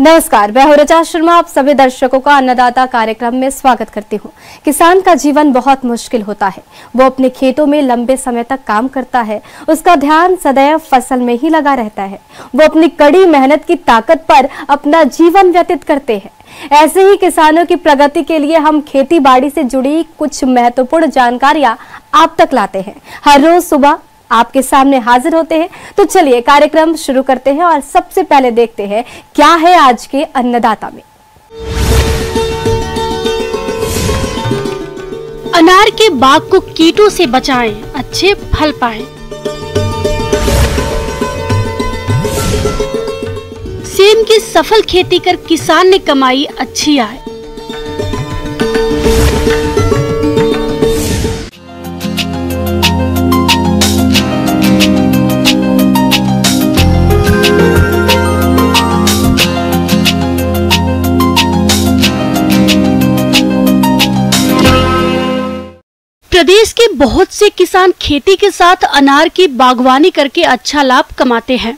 नमस्कार, मैं हूं ऋचा शर्मा। आप सभी दर्शकों का अन्नदाता कार्यक्रम में स्वागत करती हूं। किसान का जीवन बहुत मुश्किल होता है। वो अपने खेतों में लंबे समय तक काम करता है। उसका ध्यान सदैव फसल में ही लगा रहता है। वो अपनी कड़ी मेहनत की ताकत पर अपना जीवन व्यतीत करते हैं। ऐसे ही किसानों की प्रगति के लिए हम खेती बाड़ी से जुड़ी कुछ महत्वपूर्ण जानकारियां आप तक लाते हैं। हर रोज सुबह आपके सामने हाजिर होते हैं। तो चलिए कार्यक्रम शुरू करते हैं और सबसे पहले देखते हैं क्या है आज के अन्नदाता में। अनार के बाग को कीटों से बचाएं, अच्छे फल पाएं। सेम की सफल खेती कर किसान ने कमाई अच्छी आय। प्रदेश के बहुत से किसान खेती के साथ अनार की बागवानी करके अच्छा लाभ कमाते हैं,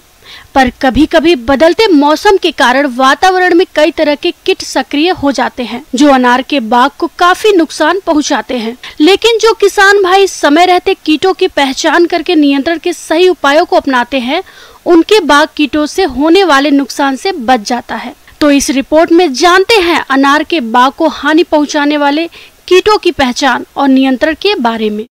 पर कभी कभी बदलते मौसम के कारण वातावरण में कई तरह के कीट सक्रिय हो जाते हैं, जो अनार के बाग को काफी नुकसान पहुंचाते हैं। लेकिन जो किसान भाई समय रहते कीटों की पहचान करके नियंत्रण के सही उपायों को अपनाते हैं, उनके बाग कीटों से होने वाले नुकसान से बच जाता है। तो इस रिपोर्ट में जानते हैं अनार के बाग को हानि पहुँचाने वाले कीटों की पहचान और नियंत्रण के बारे में।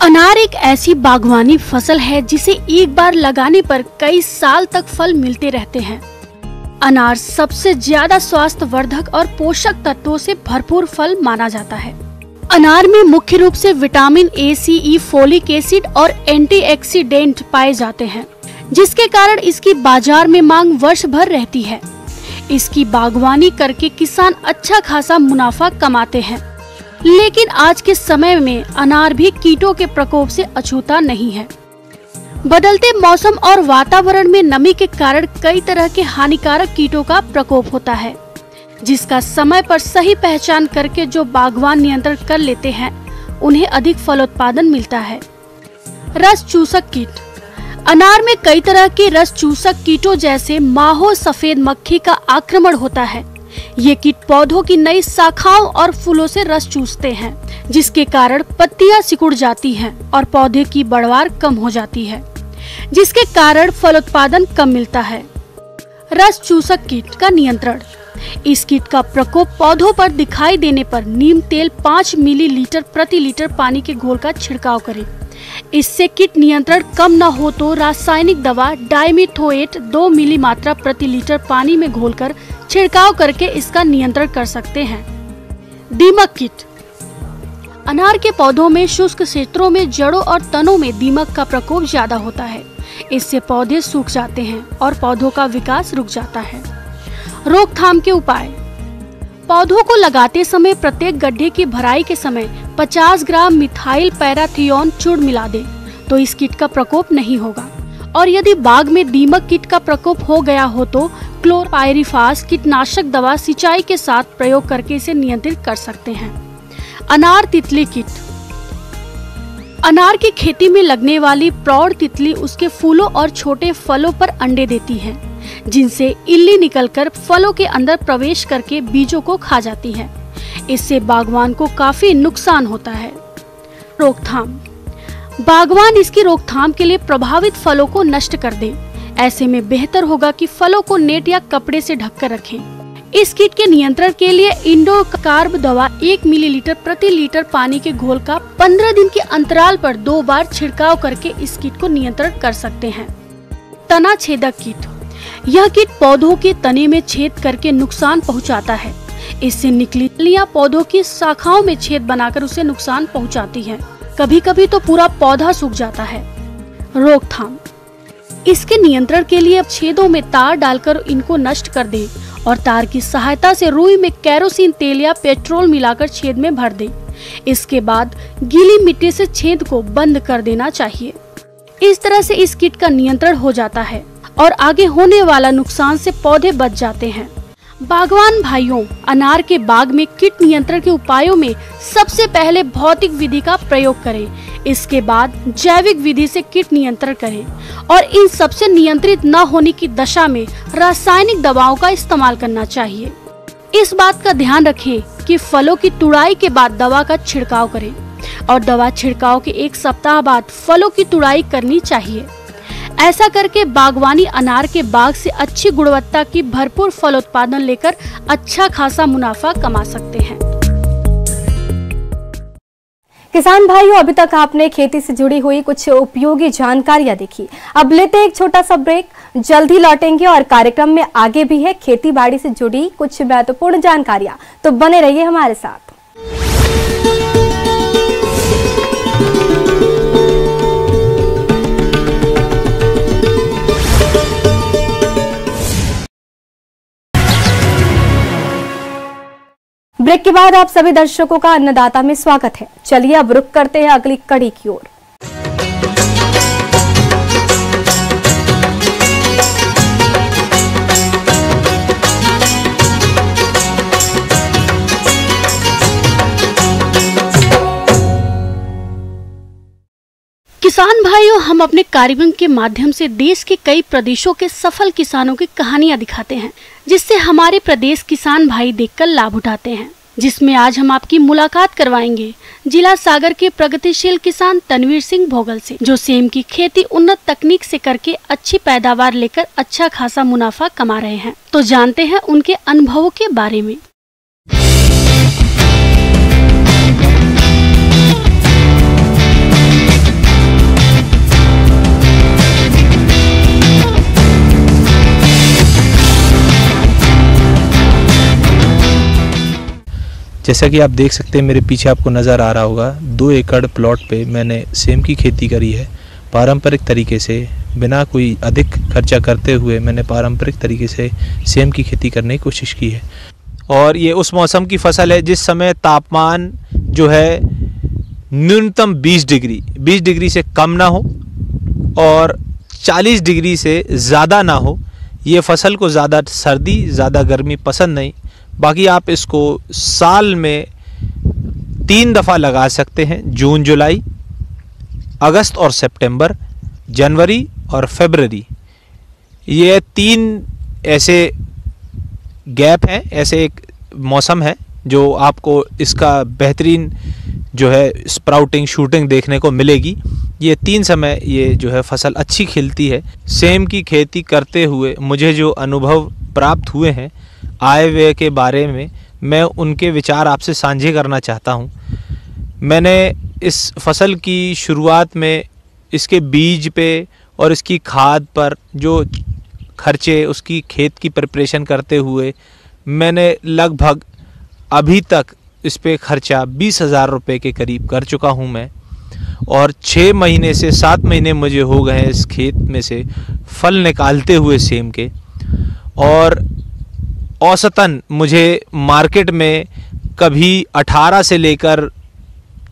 अनार एक ऐसी बागवानी फसल है जिसे एक बार लगाने पर कई साल तक फल मिलते रहते हैं। अनार सबसे ज्यादा स्वास्थ्यवर्धक और पोषक तत्वों से भरपूर फल माना जाता है। अनार में मुख्य रूप से vitamin A, C, E, folic acid और एंटीऑक्सीडेंट पाए जाते हैं, जिसके कारण इसकी बाजार में मांग वर्ष भर रहती है। इसकी बागवानी करके किसान अच्छा खासा मुनाफा कमाते हैं। लेकिन आज के समय में अनार भी कीटों के प्रकोप से अछूता नहीं है। बदलते मौसम और वातावरण में नमी के कारण कई तरह के हानिकारक कीटों का प्रकोप होता है, जिसका समय पर सही पहचान करके जो बागवान नियंत्रण कर लेते हैं, उन्हें अधिक फलोत्पादन मिलता है। रस चूसक कीट। अनार में कई तरह के रस चूसक कीटों जैसे माहो सफेद मक्खी का आक्रमण होता है। ये कीट पौधों की नई शाखाओं और फूलों से रस चूसते हैं, जिसके कारण पत्तियां सिकुड़ जाती हैं और पौधे की बढ़वार कम हो जाती है, जिसके कारण फलोत्पादन कम मिलता है। रस चूसक कीट का नियंत्रण। इस कीट का प्रकोप पौधों पर दिखाई देने पर नीम तेल 5 मिलीलीटर प्रति लीटर पानी के घोल का छिड़काव करें। इससे कीट नियंत्रण कम न हो तो रासायनिक दवा डाइमिथोएट 2 मिली मात्रा प्रति लीटर पानी में घोलकर छिड़काव करके इसका नियंत्रण कर सकते हैं। दीमक कीट। अनार के पौधों में शुष्क क्षेत्रों में जड़ों और तनों में दीमक का प्रकोप ज्यादा होता है। इससे पौधे सूख जाते हैं और पौधों का विकास रुक जाता है। रोकथाम के उपाय। पौधों को लगाते समय प्रत्येक गड्ढे की भराई के समय 50 ग्राम मिथाइल पैराथियोन चूर्ण मिला दें, तो इस कीट का प्रकोप नहीं होगा। और यदि बाग में दीमक कीट का प्रकोप हो गया हो तो क्लोरपाइरिफास कीटनाशक दवा सिंचाई के साथ प्रयोग करके इसे नियंत्रित कर सकते हैं। अनार तितली कीट। अनार की खेती में लगने वाली प्रौढ़ तितली उसके फूलों और छोटे फलों पर अंडे देती है, जिनसे इल्ली निकलकर फलों के अंदर प्रवेश करके बीजों को खा जाती है। इससे बागवान को काफी नुकसान होता है। रोकथाम। बागवान इसकी रोकथाम के लिए प्रभावित फलों को नष्ट कर दे। ऐसे में बेहतर होगा कि फलों को नेट या कपड़े से ढककर रखें। इस कीट के नियंत्रण के लिए इंडोकार्ब दवा 1 मिलीलीटर प्रति लीटर पानी के घोल का 15 दिन के अंतराल पर 2 बार छिड़काव करके इस कीट को नियंत्रण कर सकते हैं। तना छेदक कीट। यह कीट पौधों के तने में छेद करके नुकसान पहुंचाता है। इससे निकली फलियां पौधों की शाखाओं में छेद बनाकर उसे नुकसान पहुंचाती है। कभी कभी तो पूरा पौधा सूख जाता है। रोकथाम। इसके नियंत्रण के लिए छेदों में तार डालकर इनको नष्ट कर दें और तार की सहायता से रुई में केरोसिन तेल या पेट्रोल मिलाकर छेद में भर दें। इसके बाद गीली मिट्टी से छेद को बंद कर देना चाहिए। इस तरह से इस कीट का नियंत्रण हो जाता है और आगे होने वाला नुकसान से पौधे बच जाते हैं। बागवान भाइयों, अनार के बाग में कीट नियंत्रण के उपायों में सबसे पहले भौतिक विधि का प्रयोग करें। इसके बाद जैविक विधि से कीट नियंत्रण करें और इन सबसे नियंत्रित न होने की दशा में रासायनिक दवाओं का इस्तेमाल करना चाहिए। इस बात का ध्यान रखें कि फलों की तुड़ाई के बाद दवा का छिड़काव करें और दवा छिड़काव के 1 सप्ताह बाद फलों की तुड़ाई करनी चाहिए। ऐसा करके बागवानी अनार के बाग से अच्छी गुणवत्ता की भरपूर फल उत्पादन लेकर अच्छा खासा मुनाफा कमा सकते हैं। किसान भाइयों, अभी तक आपने खेती से जुड़ी हुई कुछ उपयोगी जानकारियां देखी। अब लेते एक छोटा सा ब्रेक, जल्द ही लौटेंगे और कार्यक्रम में आगे भी है खेती बाड़ी से जुड़ी कुछ महत्वपूर्ण जानकारियां, तो बने रहिए हमारे साथ। ब्रेक के बाद आप सभी दर्शकों का अन्नदाता में स्वागत है। चलिए अब रुक करते हैं अगली कड़ी की ओर। किसान भाइयों, हम अपने कार्यक्रम के माध्यम से देश के कई प्रदेशों के सफल किसानों की कहानियां दिखाते हैं, जिससे हमारे प्रदेश किसान भाई देखकर लाभ उठाते हैं। जिसमें आज हम आपकी मुलाकात करवाएंगे जिला सागर के प्रगतिशील किसान तनवीर सिंह भोगल से, जो सेम की खेती उन्नत तकनीक से करके अच्छी पैदावार लेकर अच्छा खासा मुनाफा कमा रहे हैं। तो जानते हैं उनके अनुभवों के बारे में। जैसा कि आप देख सकते हैं, मेरे पीछे आपको नज़र आ रहा होगा 2 एकड़ प्लॉट पे मैंने सेम की खेती करी है। पारंपरिक तरीके से, बिना कोई अधिक खर्चा करते हुए मैंने पारंपरिक तरीके से सेम की खेती करने की कोशिश की है। और ये उस मौसम की फसल है जिस समय तापमान जो है न्यूनतम 20 डिग्री से कम ना हो और 40 डिग्री से ज़्यादा ना हो। ये फसल को ज़्यादा सर्दी, ज़्यादा गर्मी पसंद नहीं। बाकी आप इसको साल में 3 दफ़ा लगा सकते हैं, जून जुलाई, अगस्त और सितंबर, जनवरी और फरवरी। ये 3 ऐसे गैप हैं, ऐसे एक मौसम है जो आपको इसका बेहतरीन जो है स्प्राउटिंग, शूटिंग देखने को मिलेगी। ये 3 समय ये जो है फसल अच्छी खिलती है। सेम की खेती करते हुए मुझे जो अनुभव प्राप्त हुए हैं आय व्यय के बारे में, मैं उनके विचार आपसे साझे करना चाहता हूं। मैंने इस फसल की शुरुआत में इसके बीज पे और इसकी खाद पर जो खर्चे, उसकी खेत की प्रिपरेशन करते हुए मैंने लगभग अभी तक इस पे खर्चा 20,000 रुपये के करीब कर चुका हूं मैं। और 6 महीने से 7 महीने मुझे हो गए हैं इस खेत में से फल निकालते हुए सेम के। और औसतन मुझे मार्केट में कभी 18 से लेकर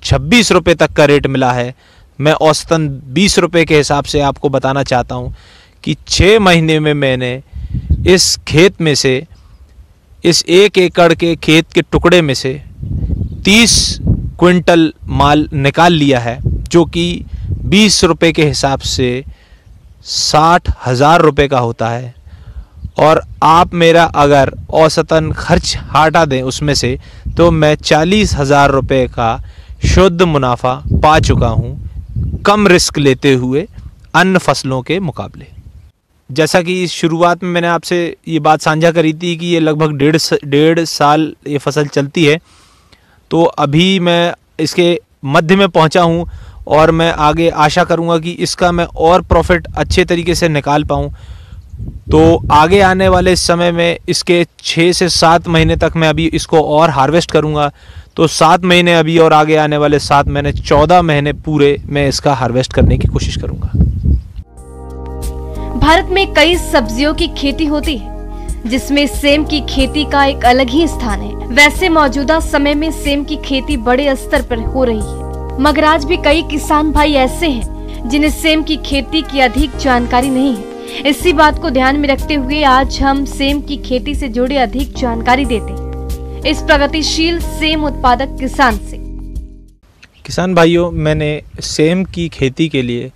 26 रुपये तक का रेट मिला है। मैं औसतन 20 रुपये के हिसाब से आपको बताना चाहता हूँ कि 6 महीने में मैंने इस खेत में से, इस 1 एकड़ के खेत के टुकड़े में से 30 क्विंटल माल निकाल लिया है, जो कि 20 रुपये के हिसाब से 60,000 रुपये का होता है। और आप मेरा अगर औसतन खर्च हटा दें उसमें से, तो मैं 40,000 रुपये का शुद्ध मुनाफा पा चुका हूँ, कम रिस्क लेते हुए अन्य फसलों के मुकाबले। जैसा कि शुरुआत में मैंने आपसे ये बात साझा करी थी कि ये लगभग 1.5 साल ये फसल चलती है, तो अभी मैं इसके मध्य में पहुंचा हूं और मैं आगे आशा करूंगा कि इसका मैं और प्रॉफिट अच्छे तरीके से निकाल पाऊं। तो आगे आने वाले समय में इसके 6 से 7 महीने तक मैं अभी इसको और हार्वेस्ट करूंगा। तो 7 महीने अभी और आगे आने वाले 7 महीने, 14 महीने पूरे मैं इसका हार्वेस्ट करने की कोशिश करूंगा। भारत में कई सब्जियों की खेती होती है, जिसमें सेम की खेती का एक अलग ही स्थान है। वैसे मौजूदा समय में सेम की खेती बड़े स्तर पर हो रही है, मगर आज भी कई किसान भाई ऐसे हैं जिन्हें सेम की खेती की अधिक जानकारी नहीं है। इसी बात को ध्यान में रखते हुए आज हम सेम की खेती से जुड़ी अधिक जानकारी देते हैं इस प्रगतिशील सेम उत्पादक किसान से। किसान भाइयों, मैंने सेम की खेती के लिए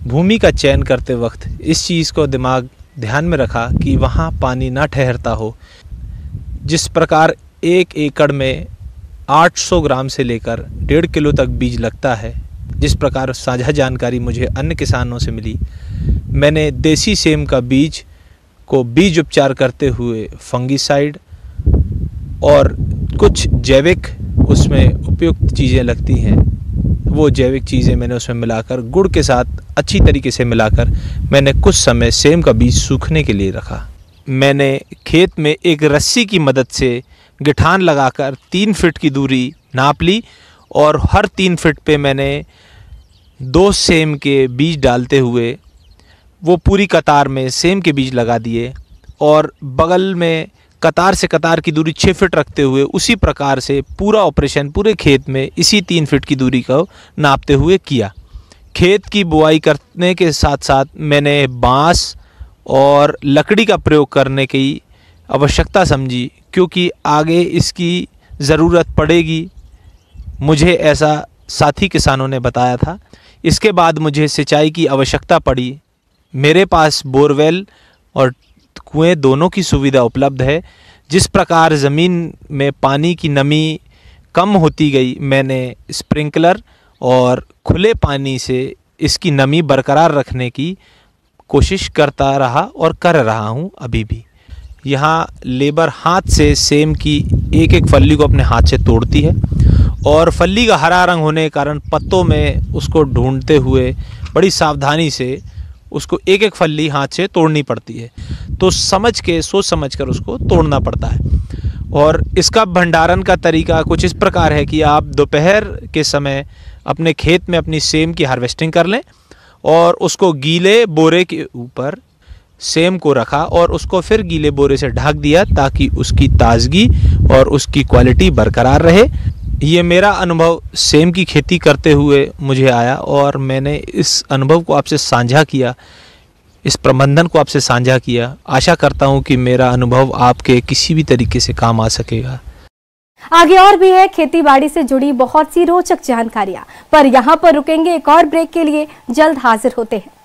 भूमि का चयन करते वक्त इस चीज़ को ध्यान में रखा कि वहाँ पानी ना ठहरता हो। जिस प्रकार 1 एकड़ में 800 ग्राम से लेकर 1.5 किलो तक बीज लगता है, जिस प्रकार साझा जानकारी मुझे अन्य किसानों से मिली, मैंने देसी सेम का बीज को बीज उपचार करते हुए फंगीसाइड और कुछ जैविक उसमें उपयुक्त चीज़ें लगती हैं, वो जैविक चीज़ें मैंने उसमें मिलाकर गुड़ के साथ अच्छी तरीके से मिलाकर मैंने कुछ समय सेम का बीज सूखने के लिए रखा। मैंने खेत में एक रस्सी की मदद से गिठान लगाकर 3 फीट की दूरी नाप ली और हर 3 फीट पे मैंने 2 सेम के बीज डालते हुए वो पूरी कतार में सेम के बीज लगा दिए और बगल में कतार से कतार की दूरी 6 फीट रखते हुए उसी प्रकार से पूरा ऑपरेशन पूरे खेत में इसी 3 फीट की दूरी को नापते हुए किया। खेत की बुआई करने के साथ साथ मैंने बांस और लकड़ी का प्रयोग करने की आवश्यकता समझी, क्योंकि आगे इसकी ज़रूरत पड़ेगी। मुझे ऐसा साथी किसानों ने बताया था। इसके बाद मुझे सिंचाई की आवश्यकता पड़ी। मेरे पास बोरवेल और कुएं दोनों की सुविधा उपलब्ध है। जिस प्रकार ज़मीन में पानी की नमी कम होती गई, मैंने स्प्रिंकलर और खुले पानी से इसकी नमी बरकरार रखने की कोशिश करता रहा और कर रहा हूं अभी भी। यहाँ लेबर हाथ से सेम की एक एक फल्ली को अपने हाथ से तोड़ती है और फल्ली का हरा रंग होने के कारण पत्तों में उसको ढूंढते हुए बड़ी सावधानी से उसको एक एक फल्ली हाथ से तोड़नी पड़ती है। तो सोच समझ कर उसको तोड़ना पड़ता है। और इसका भंडारण का तरीका कुछ इस प्रकार है कि आप दोपहर के समय अपने खेत में अपनी सेम की हार्वेस्टिंग कर लें और उसको गीले बोरे के ऊपर सेम को रखा और उसको फिर गीले बोरे से ढक दिया ताकि उसकी ताजगी और उसकी क्वालिटी बरकरार रहे। ये मेरा अनुभव सेम की खेती करते हुए मुझे आया और मैंने इस अनुभव को आपसे साझा किया, इस प्रबंधन को आपसे साझा किया। आशा करता हूँ कि मेरा अनुभव आपके किसी भी तरीके से काम आ सकेगा। आगे और भी है खेती बाड़ी से जुड़ी बहुत सी रोचक जानकारियां, पर यहाँ पर रुकेंगे एक और ब्रेक के लिए। जल्द हाजिर होते हैं।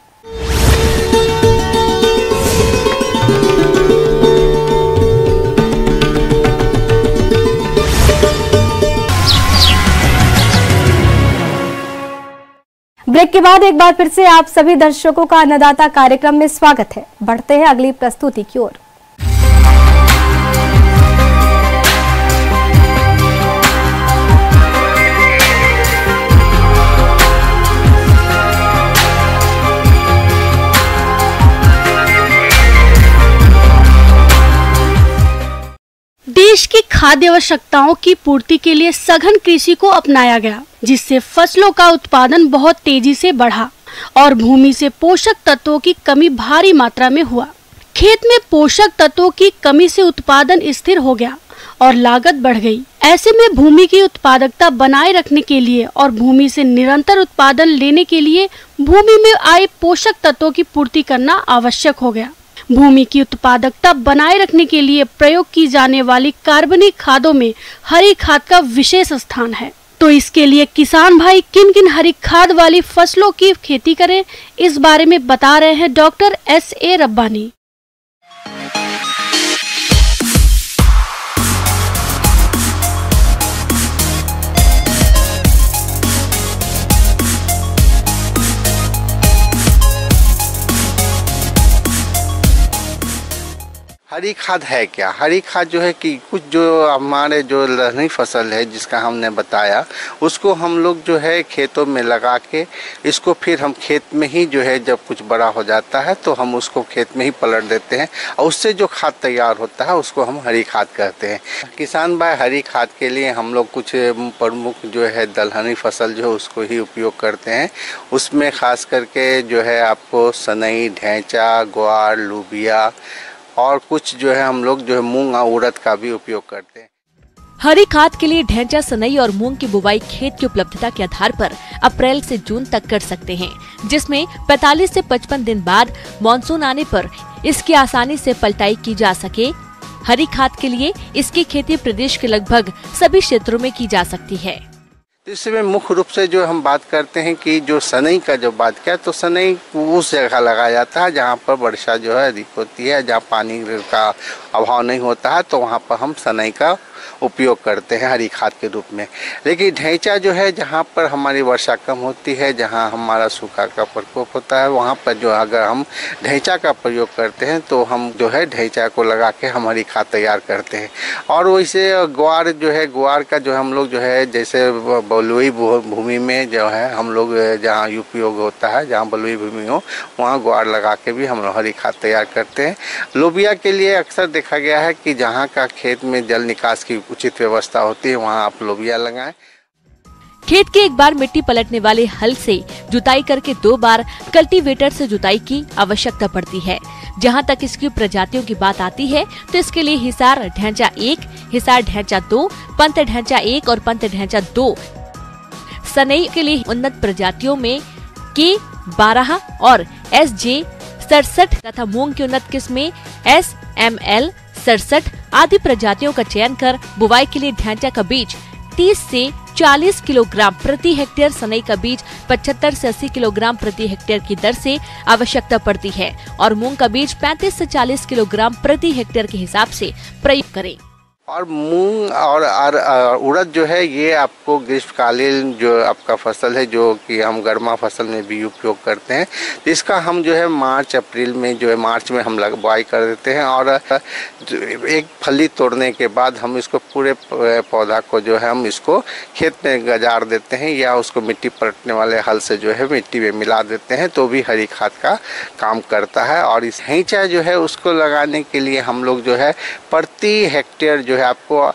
ब्रेक के बाद एक बार फिर से आप सभी दर्शकों का अन्नदाता कार्यक्रम में स्वागत है। बढ़ते हैं अगली प्रस्तुति की ओर। देश की खाद्य आवश्यकताओं की पूर्ति के लिए सघन कृषि को अपनाया गया, जिससे फसलों का उत्पादन बहुत तेजी से बढ़ा और भूमि से पोषक तत्वों की कमी भारी मात्रा में हुआ। खेत में पोषक तत्वों की कमी से उत्पादन स्थिर हो गया और लागत बढ़ गई। ऐसे में भूमि की उत्पादकता बनाए रखने के लिए और भूमि से निरंतर उत्पादन लेने के लिए भूमि में आए पोषक तत्वों की पूर्ति करना आवश्यक हो गया। भूमि की उत्पादकता बनाए रखने के लिए प्रयोग की जाने वाली कार्बनिक खादों में हरी खाद का विशेष स्थान है। तो इसके लिए किसान भाई किन किन हरी खाद वाली फसलों की खेती करें, इस बारे में बता रहे हैं डॉक्टर S.A. रब्बानी। हरी खाद है क्या? हरी खाद जो है कि कुछ जो हमारे जो लहनी फसल है जिसका हमने बताया, उसको हम लोग जो है खेतों में लगा के इसको फिर हम खेत में ही जो है जब कुछ बड़ा हो जाता है तो हम उसको खेत में ही पलट देते हैं और उससे जो खाद तैयार होता है उसको हम हरी खाद कहते हैं। किसान भाई हरी खाद के लिए हम लोग कुछ प्रमुख जो है दलहनी फसल जो उसको ही उपयोग करते हैं। उसमें खास करके जो है आपको सनई, ढैंचा, ग्वार, लूबिया और कुछ जो है हम लोग जो है मूंग और उड़द का भी उपयोग करते हैं। हरी खाद के लिए ढैंचा, सनई और मूंग की बुवाई खेत की उपलब्धता के आधार पर अप्रैल से जून तक कर सकते हैं, जिसमें 45 से 55 दिन बाद मानसून आने पर इसकी आसानी से पलटाई की जा सके। हरी खाद के लिए इसकी खेती प्रदेश के लगभग सभी क्षेत्रों में की जा सकती है। इसमें मुख्य रूप से जो हम बात करते हैं कि जो सनई का जो बात किया, तो सनई उस जगह लगाया जाता है जहाँ पर वर्षा जो है अधिक होती है, जहाँ पानी का अभाव नहीं होता है, तो वहाँ पर हम सनई का उपयोग करते हैं हरी खाद के रूप में। लेकिन ढैंचा जो है जहाँ पर हमारी वर्षा कम होती है, जहाँ हमारा सूखा का प्रकोप होता है, वहाँ पर जो अगर हम ढैंचा का प्रयोग करते हैं तो हम जो है ढैंचा को लगा के हम हरी खाद तैयार करते हैं। और वैसे ग्वार जो है, ग्वार का जो हम लोग जो है जैसे बलुई भूमि में जो है हम लोग जहाँ उपयोग होता है, जहाँ बलुई भूमि हो वहाँ ग्वार लगा के भी हम लोग हरी खाद तैयार करते हैं। लोबिया के लिए अक्सर देखा गया है कि जहाँ का खेत में जल निकास की उचित व्यवस्था होती है वहाँ आप लोबिया लगाएं। खेत के एक बार मिट्टी पलटने वाले हल से जुताई करके 2 बार कल्टीवेटर से जुताई की आवश्यकता पड़ती है। जहां तक इसकी प्रजातियों की बात आती है तो इसके लिए हिसार ढैंचा 1, हिसार ढैंचा 2, पंत ढैंचा 1 और पंत ढैंचा 2। सनई के लिए उन्नत प्रजातियों में K12 और SJ 67 तथा मूंग की उन्नत किस्में SML 67 आदि प्रजातियों का चयन कर बुवाई के लिए ढैंचा का बीज 30 से 40 किलोग्राम प्रति हेक्टेयर, सनई का बीज 75 से 80 किलोग्राम प्रति हेक्टेयर की दर से आवश्यकता पड़ती है और मूंग का बीज 35 से 40 किलोग्राम प्रति हेक्टेयर के हिसाब से प्रयोग करें। और मूंग और उड़द जो है ये आपको ग्रीष्मकालीन जो आपका फसल है, जो कि हम गर्मा फसल में भी उपयोग करते हैं। तो इसका हम जो है मार्च अप्रैल में जो है मार्च में हम बुआई कर देते हैं और एक फली तोड़ने के बाद हम इसको पूरे पौधा को जो है हम इसको खेत में गजार देते हैं या उसको मिट्टी पलटने वाले हल से जो है मिट्टी में मिला देते हैं, तो भी हरी खाद का काम करता है। और इस ढैंचा जो है उसको लगाने के लिए हम लोग जो है प्रति हेक्टेयर जो है आपको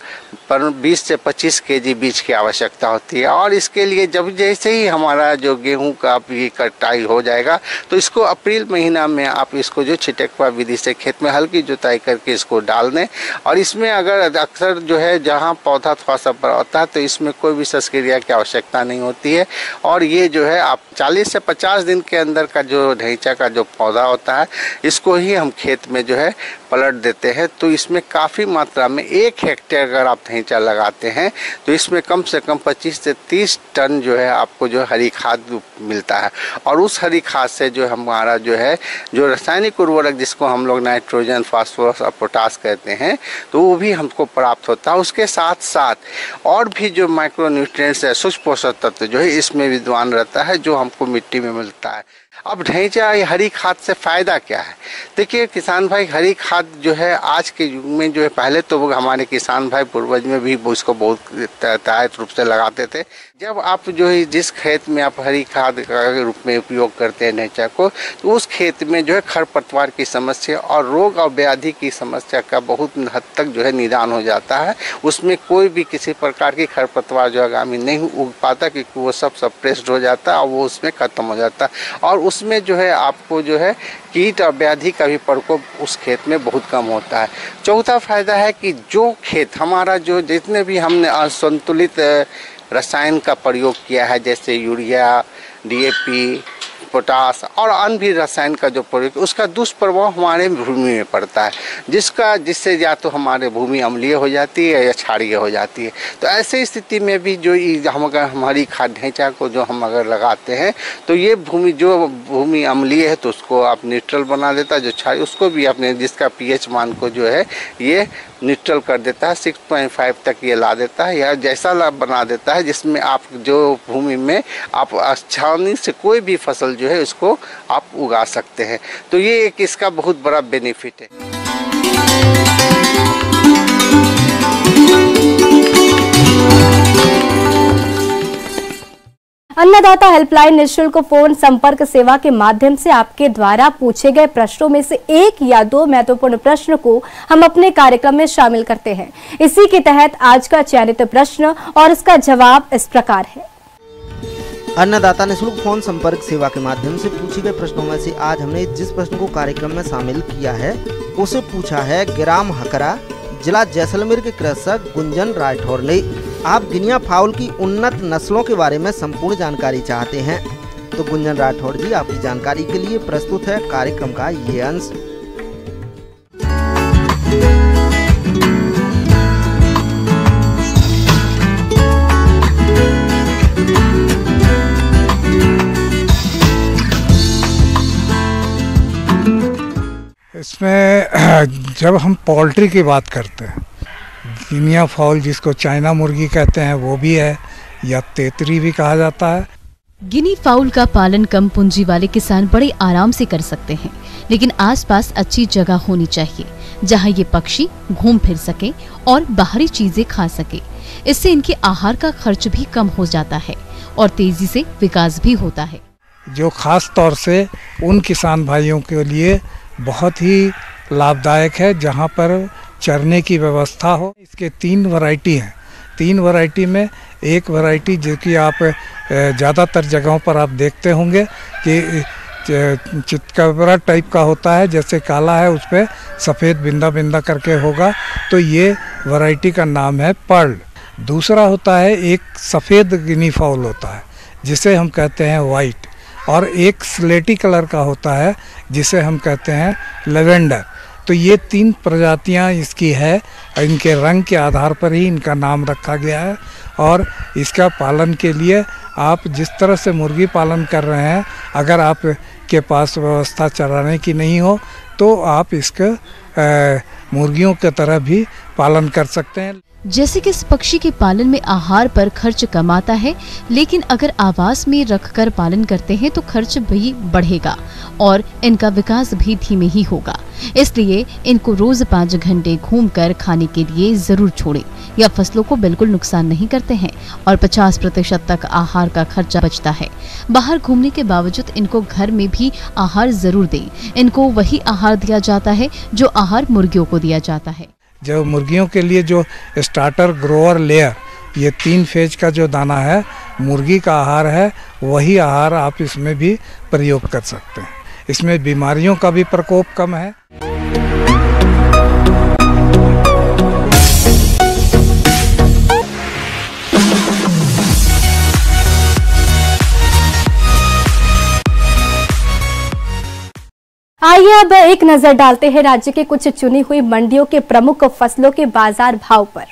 20 से 25 केजी बीज की आवश्यकता होती है। और इसके लिए जब जैसे ही हमारा जो गेहूं का भी कटाई हो जाएगा तो इसको अप्रैल महीना में आप इसको जो छिटकवा विधि से खेत में हल्की जुताई करके इसको डाल दें। और इसमें अगर अक्सर जो है जहां पौधा थोड़ा सा बड़ा होता है तो इसमें कोई भी संस्क्रिया की आवश्यकता नहीं होती है। और ये जो है आप 40 से 50 दिन के अंदर का जो ढैंचा का जो पौधा होता है इसको ही हम खेत में जो है पलट देते हैं। तो इसमें काफ़ी मात्रा में 1 हेक्टेयर अगर आप ढैंचा लगाते हैं तो इसमें कम से कम 25 से 30 टन जो है आपको जो हरी खाद मिलता है। और उस हरी खाद से जो हमारा जो है जो रासायनिक उर्वरक जिसको हम लोग नाइट्रोजन, फास्फोरस और पोटास कहते हैं तो वो भी हमको प्राप्त होता है। उसके साथ साथ और भी जो माइक्रो न्यूट्रिएंट्स है, सूक्ष्म पोषक तत्व जो है इसमें विद्वान रहता है जो हमको मिट्टी में मिलता है। अब ढैंचा हरी खाद से फ़ायदा क्या है? देखिए किसान भाई, हरी खाद जो है आज के युग में जो है, पहले तो हमारे किसान भाई पूर्वज में भी उसको बहुत तहत रूप से लगाते थे। जब आप जो है जिस खेत में आप हरी खाद के रूप में उपयोग करते हैं ढैंचा को, तो उस खेत में जो है खरपतवार की समस्या और रोग और व्याधि की समस्या का बहुत हद तक जो है निदान हो जाता है। उसमें कोई भी किसी प्रकार की खरपतवार जो आगामी नहीं उग पाता क्योंकि वो सब सप्रेस्ड हो जाता है और वो उसमें खत्म हो जाता है। और उसमें जो है आपको जो है कीट और व्याधि का भी प्रकोप उस खेत में बहुत कम होता है। चौथा फायदा है कि जो खेत हमारा जो जितने भी हमने असंतुलित रसायन का प्रयोग किया है जैसे यूरिया, DAP, पोटास और अन्य भी रसायन का जो प्रयोग उसका दुष्प्रभाव हमारे भूमि में पड़ता है, जिससे या तो हमारे भूमि अम्लीय हो जाती है या क्षारीय हो जाती है। तो ऐसे स्थिति में भी जो हम अगर हमारी खाद ढैंचा को जो हम अगर लगाते हैं तो ये भूमि अम्लीय है तो उसको आप न्यूट्रल बना देता है, जो क्षारीय उसको भी अपने जिसका pH मान को जो है ये न्यूट्रल कर देता है, 6.5 तक ये ला देता है या जैसा बना देता है जिसमें आप जो भूमि में आप आसानी से कोई भी फसल जो है उसको आप उगा सकते हैं। तो ये एक इसका बहुत बड़ा बेनिफिट है। अन्नदाता हेल्पलाइन निःशुल्क फोन संपर्क सेवा के माध्यम से आपके द्वारा पूछे गए प्रश्नों में से 1 या 2 महत्वपूर्ण प्रश्न को हम अपने कार्यक्रम में शामिल करते हैं। इसी के तहत आज का चयनित प्रश्न और उसका जवाब इस प्रकार है। अन्नदाता निःशुल्क फोन संपर्क सेवा के माध्यम से पूछे गए प्रश्नों में से आज हमने जिस प्रश्न को कार्यक्रम में शामिल किया है उसे पूछा है ग्राम हकरा जिला जैसलमेर के कृषक गुंजन राठौर ने। आप गिनिया फाउल की उन्नत नस्लों के बारे में संपूर्ण जानकारी चाहते हैं तो गुंजन राठौर जी आपकी जानकारी के लिए प्रस्तुत है कार्यक्रम का ये अंश। इसमें जब हम पोल्ट्री की बात करते हैं, गिनिया फाउल जिसको चाइना मुर्गी कहते हैं वो भी है, या तेतरी भी कहा जाता है। गिनी फाउल का पालन कम पूंजी वाले किसान बड़े आराम से कर सकते हैं, लेकिन आसपास अच्छी जगह होनी चाहिए जहां ये पक्षी घूम फिर सके और बाहरी चीजें खा सके। इससे इनके आहार का खर्च भी कम हो जाता है और तेजी से विकास भी होता है, जो खास तौर से उन किसान भाइयों के लिए बहुत ही लाभदायक है जहां पर चरने की व्यवस्था हो। इसके 3 वैरायटी हैं। 3 वैरायटी में एक वैरायटी जो कि आप ज़्यादातर जगहों पर आप देखते होंगे कि चितकबरा टाइप का होता है, जैसे काला है उस पर सफ़ेद बिंदा बिंदा करके होगा, तो ये वैरायटी का नाम है पर्ल। दूसरा होता है एक सफ़ेद गिनी फाउल होता है जिसे हम कहते हैं वाइट, और एक स्लेटी कलर का होता है जिसे हम कहते हैं लेवेंडर। तो ये 3 प्रजातियां इसकी है, इनके रंग के आधार पर ही इनका नाम रखा गया है। और इसका पालन के लिए आप जिस तरह से मुर्गी पालन कर रहे हैं, अगर आप के पास व्यवस्था चराने की नहीं हो तो आप इसका मुर्गियों की तरह भी पालन कर सकते हैं। जैसे कि इस पक्षी के पालन में आहार पर खर्च कम आता है, लेकिन अगर आवास में रखकर पालन करते हैं तो खर्च भी बढ़ेगा और इनका विकास भी धीमे ही होगा। इसलिए इनको रोज 5 घंटे घूमकर खाने के लिए जरूर छोड़ें। यह फसलों को बिल्कुल नुकसान नहीं करते हैं और 50% तक आहार का खर्चा बचता है। बाहर घूमने के बावजूद इनको घर में भी आहार जरूर दें। इनको वही आहार दिया जाता है जो आहार मुर्गियों को दिया जाता है। जो मुर्गियों के लिए जो स्टार्टर, ग्रोअर, लेयर, ये 3 फेज का जो दाना है मुर्गी का आहार है, वही आहार आप इसमें भी प्रयोग कर सकते हैं। इसमें बीमारियों का भी प्रकोप कम है। आइए अब एक नजर डालते हैं राज्य के कुछ चुनी हुई मंडियों के प्रमुख फसलों के बाजार भाव पर।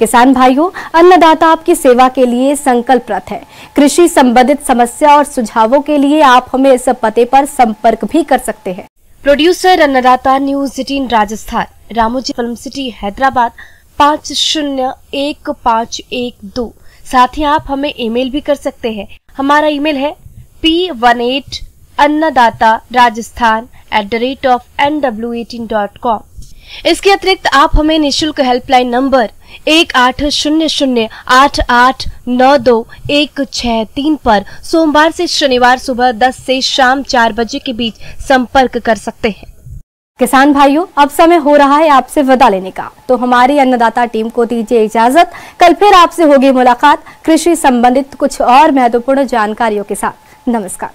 किसान भाइयों, अन्नदाता आपकी सेवा के लिए संकल्परत है। कृषि संबंधित समस्या और सुझावों के लिए आप हमें इस पते पर संपर्क भी कर सकते हैं। प्रोड्यूसर अन्नदाता, news 18 Rajasthan, Ramoji film city, Hyderabad 501512। साथ ही आप हमें ईमेल भी कर सकते हैं। हमारा ईमेल है p18annadatarajasthan@nw18.com। इसके अतिरिक्त आप हमें निःशुल्क हेल्पलाइन नंबर 180088921663 पर सोमवार से शनिवार सुबह 10 से शाम 4 बजे के बीच संपर्क कर सकते हैं। किसान भाइयों, अब समय हो रहा है आपसे विदा लेने का, तो हमारी अन्नदाता टीम को दीजिए इजाजत। कल फिर आपसे होगी मुलाकात कृषि संबंधित कुछ और महत्वपूर्ण जानकारियों के साथ। नमस्कार।